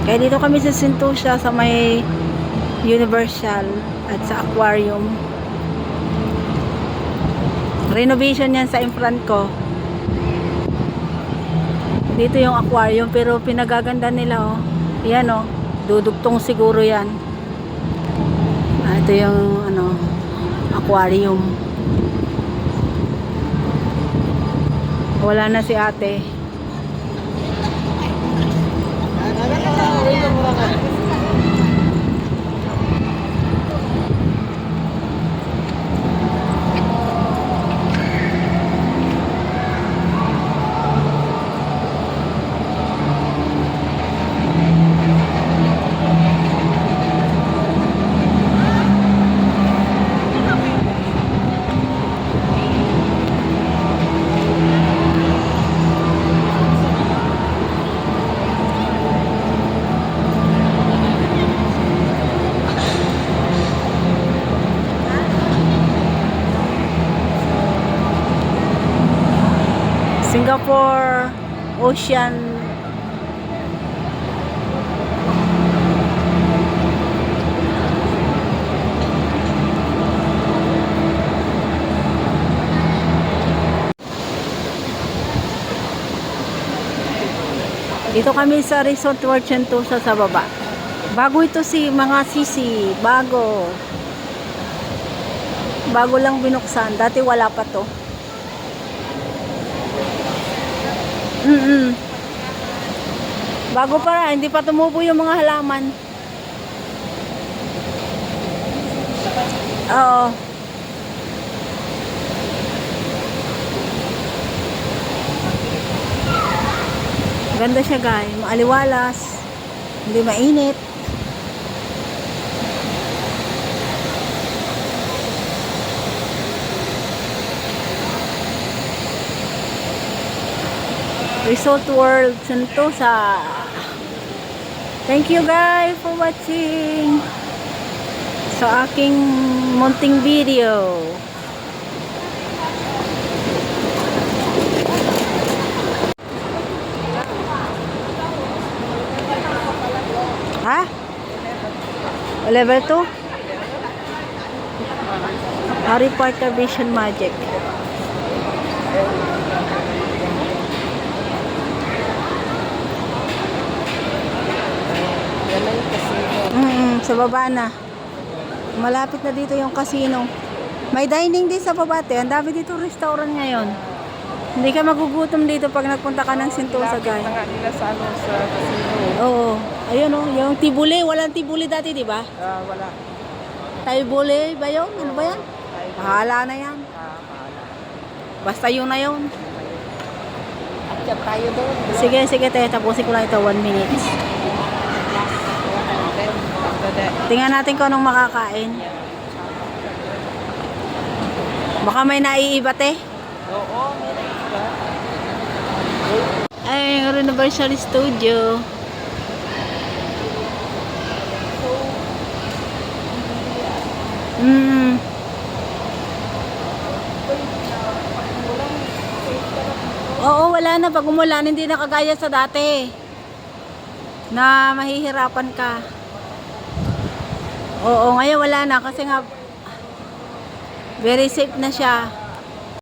Kaya dito kami sa Sentosa sa may Universal at sa aquarium. Renovation yan sa in front ko. Dito yung aquarium pero pinagaganda nila oh. Yan oh, dudugtong siguro yan. Ito yung ano, aquarium. Wala na si ate. Singapore Ocean dito kami sa Resort World Sentosa sa baba. Bago ito si mga sisi, bago lang binuksan, dati wala pa to. Bago pa, hindi pa tumubo yung mga halaman. Oo. Ganda siya guys, maaliwalas, hindi mainit. Resort World Sentosa. Thank you guys for watching sa aking munting video. Ha? Level 2? Harry Potter Vision Magic. Sa baba na. Malapit na dito yung casino. May dining din sa baba. Ang dami dito restaurant ngayon. Hindi ka magugutom dito pag nagpunta ka ng Sentosa, guys. Nila sa casino. Oo. Ayun oh, yung tibuli. Walang tibuli dati, di ba? Wala. Tibuli ba yun? Ano ba yan? Bahala na yan. Basta yun na yun. Akyat tayo doon. Sige, tayo. Tapusin ko lang ito. 1 minute. Tingnan natin kung anong makakain. Baka may naiibat eh. Oo, may naiibat. Ay, yung Universal Studio. Oo, wala na. Pag umulan, hindi na kagaya sa dati. Na mahihirapan ka. Oo, ngayon wala na kasi nga very safe na siya.